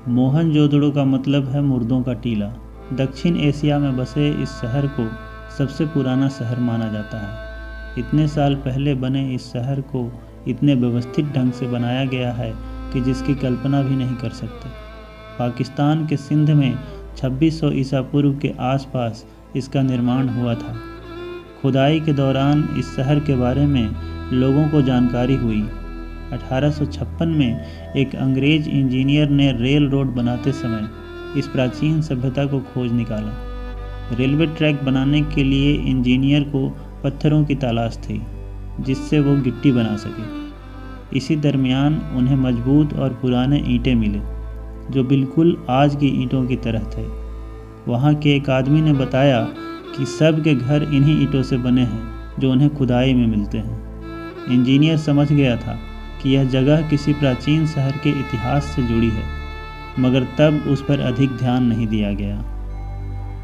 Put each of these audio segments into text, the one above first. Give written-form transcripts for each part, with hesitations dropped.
मोहनजोदड़ो का मतलब है मुर्दों का टीला। दक्षिण एशिया में बसे इस शहर को सबसे पुराना शहर माना जाता है। इतने साल पहले बने इस शहर को इतने व्यवस्थित ढंग से बनाया गया है कि जिसकी कल्पना भी नहीं कर सकते। पाकिस्तान के सिंध में 2600 ईसा पूर्व के आसपास इसका निर्माण हुआ था। खुदाई के दौरान इस शहर के बारे में लोगों को जानकारी हुई। 1856 में एक अंग्रेज इंजीनियर ने रेल रोड बनाते समय इस प्राचीन सभ्यता को खोज निकाला। रेलवे ट्रैक बनाने के लिए इंजीनियर को पत्थरों की तलाश थी जिससे वो गिट्टी बना सके। इसी दरमियान उन्हें मजबूत और पुराने ईंटें मिले जो बिल्कुल आज की ईंटों की तरह थे। वहाँ के एक आदमी ने बताया कि सब के घर इन्हीं ईंटों से बने हैं जो उन्हें खुदाई में मिलते हैं। इंजीनियर समझ गया था कि यह जगह किसी प्राचीन शहर के इतिहास से जुड़ी है, मगर तब उस पर अधिक ध्यान नहीं दिया गया।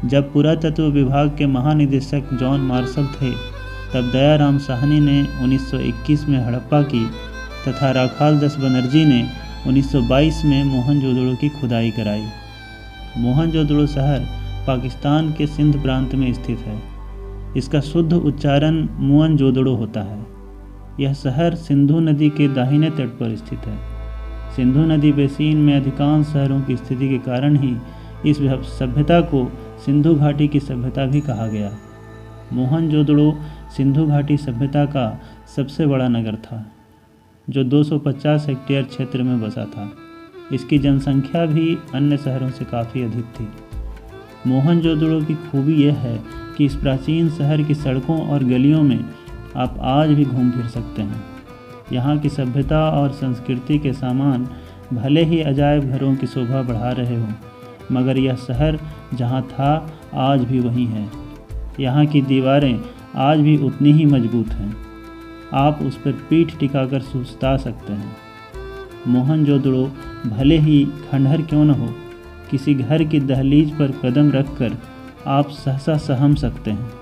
जब पुरातत्व विभाग के महानिदेशक जॉन मार्शल थे, तब दयाराम साहनी ने 1921 में हड़प्पा की तथा राखालदास बनर्जी ने 1922 में मोहनजोदड़ो की खुदाई कराई। मोहनजोदड़ो शहर पाकिस्तान के सिंध प्रांत में स्थित है। इसका शुद्ध उच्चारण मुअनजोदड़ो होता है। यह शहर सिंधु नदी के दाहिने तट पर स्थित है। सिंधु नदी बेसिन में अधिकांश शहरों की स्थिति के कारण ही इस सभ्यता को सिंधु घाटी की सभ्यता भी कहा गया। मोहनजोदड़ो सिंधु घाटी सभ्यता का सबसे बड़ा नगर था जो 250 हेक्टेयर क्षेत्र में बसा था। इसकी जनसंख्या भी अन्य शहरों से काफ़ी अधिक थी। मोहनजोदड़ो की खूबी यह है कि इस प्राचीन शहर की सड़कों और गलियों में आप आज भी घूम फिर सकते हैं। यहाँ की सभ्यता और संस्कृति के सामान भले ही अजायब घरों की शोभा बढ़ा रहे हों, मगर यह शहर जहाँ था आज भी वहीं है। यहाँ की दीवारें आज भी उतनी ही मजबूत हैं। आप उस पर पीठ टिकाकर सुस्ता सकते हैं। मोहनजोदड़ो भले ही खंडहर क्यों न हो, किसी घर की दहलीज पर कदम रखकर आप सहसा सहम सकते हैं।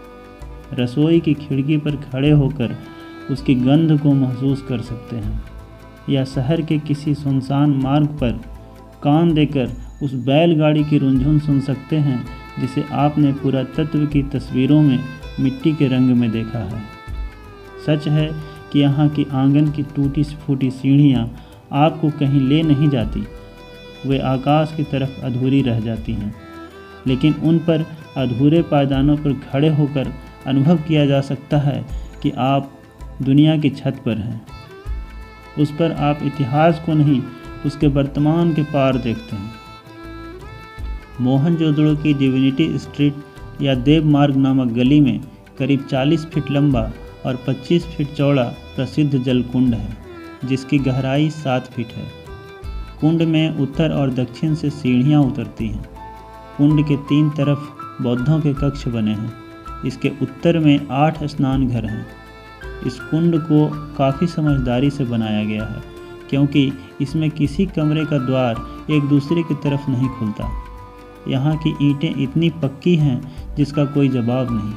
रसोई की खिड़की पर खड़े होकर उसकी गंध को महसूस कर सकते हैं, या शहर के किसी सुनसान मार्ग पर कान देकर उस बैलगाड़ी की रुंझुन सुन सकते हैं जिसे आपने पुरातत्व की तस्वीरों में मिट्टी के रंग में देखा है। सच है कि यहाँ की आंगन की टूटी फूटी सीढ़ियाँ आपको कहीं ले नहीं जाती, वे आकाश की तरफ अधूरी रह जाती हैं, लेकिन उन पर अधूरे पायदानों पर खड़े होकर अनुभव किया जा सकता है कि आप दुनिया की छत पर हैं। उस पर आप इतिहास को नहीं, उसके वर्तमान के पार देखते हैं। मोहनजोदड़ो की डिविनिटी स्ट्रीट या देव मार्ग नामक गली में करीब 40 फीट लंबा और 25 फीट चौड़ा प्रसिद्ध जलकुंड है जिसकी गहराई 7 फीट है। कुंड में उत्तर और दक्षिण से सीढ़ियाँ उतरती हैं। कुंड के 3 तरफ बौद्धों के कक्ष बने हैं। इसके उत्तर में 8 स्नान घर हैं। इस कुंड को काफ़ी समझदारी से बनाया गया है क्योंकि इसमें किसी कमरे का द्वार एक दूसरे की तरफ नहीं खुलता। यहाँ की ईंटें इतनी पक्की हैं जिसका कोई जवाब नहीं।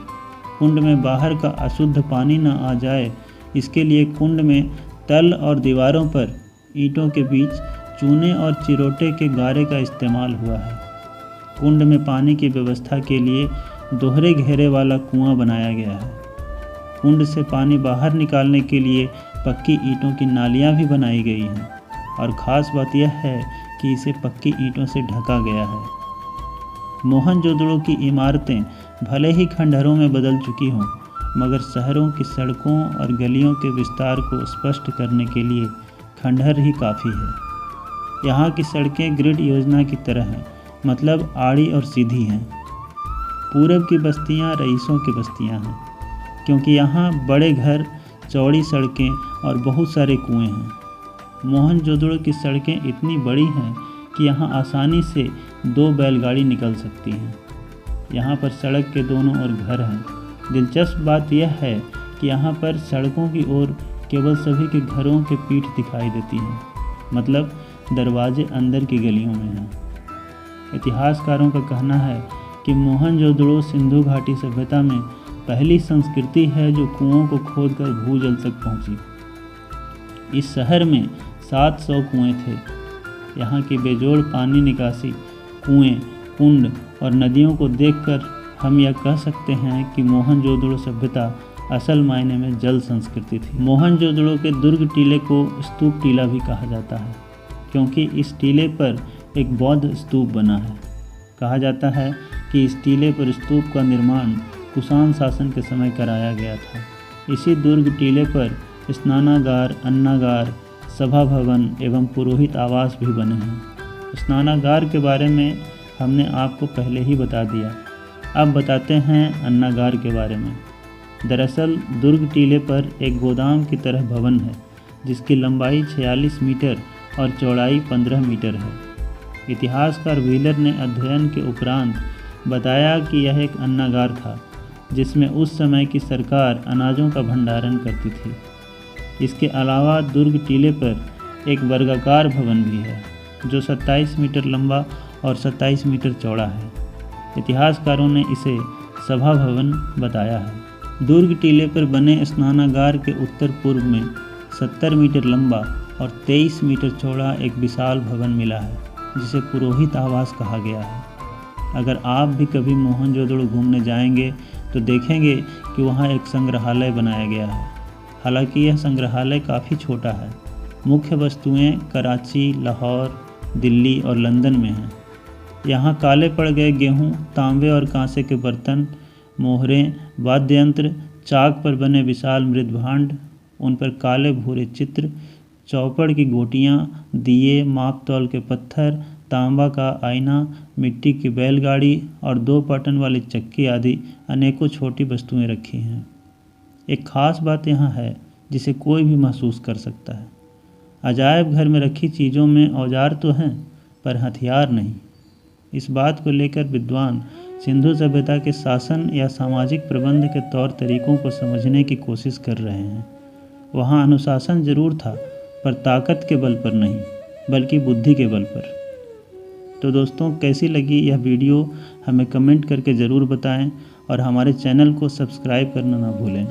कुंड में बाहर का अशुद्ध पानी न आ जाए, इसके लिए कुंड में तल और दीवारों पर ईंटों के बीच चूने और चिरोटे के गारे का इस्तेमाल हुआ है। कुंड में पानी की व्यवस्था के लिए दोहरे घेरे वाला कुआं बनाया गया है। कुंड से पानी बाहर निकालने के लिए पक्की ईंटों की नालियां भी बनाई गई हैं और ख़ास बात यह है कि इसे पक्की ईंटों से ढका गया है। मोहनजोदड़ो की इमारतें भले ही खंडहरों में बदल चुकी हों, मगर शहरों की सड़कों और गलियों के विस्तार को स्पष्ट करने के लिए खंडहर ही काफ़ी है। यहाँ की सड़कें ग्रिड योजना की तरह हैं, मतलब आड़ी और सीधी हैं। पूरब की बस्तियाँ रईसों की बस्तियाँ हैं क्योंकि यहाँ बड़े घर, चौड़ी सड़कें और बहुत सारे कुएं हैं। मोहनजोदड़ो की सड़कें इतनी बड़ी हैं कि यहाँ आसानी से 2 बैलगाड़ी निकल सकती हैं। यहाँ पर सड़क के दोनों ओर घर हैं। दिलचस्प बात यह है कि यहाँ पर सड़कों की ओर केवल सभी के घरों के पीठ दिखाई देती हैं, मतलब दरवाजे अंदर की गलियों में हैं। इतिहासकारों का कहना है कि मोहनजोदड़ो सिंधु घाटी सभ्यता में पहली संस्कृति है जो कुओं को खोदकर भूजल तक पहुंची। इस शहर में 700 कुएं थे। यहाँ की बेजोड़ पानी निकासी, कुएं, कुंड और नदियों को देखकर हम यह कह सकते हैं कि मोहनजोदड़ो सभ्यता असल मायने में जल संस्कृति थी। मोहनजोदड़ो के दुर्ग टीले को स्तूप टीला भी कहा जाता है, क्योंकि इस टीले पर एक बौद्ध स्तूप बना है। कहा जाता है कि इस टीले पर स्तूप का निर्माण कुषाण शासन के समय कराया गया था। इसी दुर्ग टीले पर स्नानागार, अन्नागार, सभा भवन एवं पुरोहित आवास भी बने हैं। स्नानागार के बारे में हमने आपको पहले ही बता दिया, अब बताते हैं अन्नागार के बारे में। दरअसल दुर्ग टीले पर एक गोदाम की तरह भवन है, जिसकी लंबाई 46 मीटर और चौड़ाई 15 मीटर है। इतिहासकार व्हीलर ने अध्ययन के उपरांत बताया कि यह एक अन्नागार था, जिसमें उस समय की सरकार अनाजों का भंडारण करती थी। इसके अलावा दुर्ग टीले पर एक वर्गाकार भवन भी है, जो 27 मीटर लंबा और 27 मीटर चौड़ा है। इतिहासकारों ने इसे सभा भवन बताया है। दुर्ग टीले पर बने स्नानागार के उत्तर पूर्व में 70 मीटर लंबा और 23 मीटर चौड़ा एक विशाल भवन मिला है, जिसे पुरोहित आवास कहा गया है। अगर आप भी कभी मोहनजोदड़ो घूमने जाएंगे तो देखेंगे कि वहाँ एक संग्रहालय बनाया गया है। हालांकि यह संग्रहालय काफ़ी छोटा है। मुख्य वस्तुएं कराची, लाहौर, दिल्ली और लंदन में हैं। यहाँ काले पड़ गए गेहूँ, तांबे और कांसे के बर्तन, मोहरें, वाद्य यंत्र, चाक पर बने विशाल मृदभांड, उन पर काले भूरे चित्र, चौपड़ की गोटियाँ, दिए, माप तौल के पत्थर, तांबा का आईना, मिट्टी की बैलगाड़ी और 2 पटन वाली चक्की आदि अनेकों छोटी वस्तुएं रखी हैं। एक ख़ास बात यहाँ है जिसे कोई भी महसूस कर सकता है। अजायब घर में रखी चीज़ों में औजार तो हैं, पर हथियार नहीं। इस बात को लेकर विद्वान सिंधु सभ्यता के शासन या सामाजिक प्रबंध के तौर तरीकों को समझने की कोशिश कर रहे हैं। वहाँ अनुशासन जरूर था, पर ताकत के बल पर नहीं, बल्कि बुद्धि के बल पर। तो दोस्तों, कैसी लगी यह वीडियो हमें कमेंट करके ज़रूर बताएं और हमारे चैनल को सब्सक्राइब करना ना भूलें।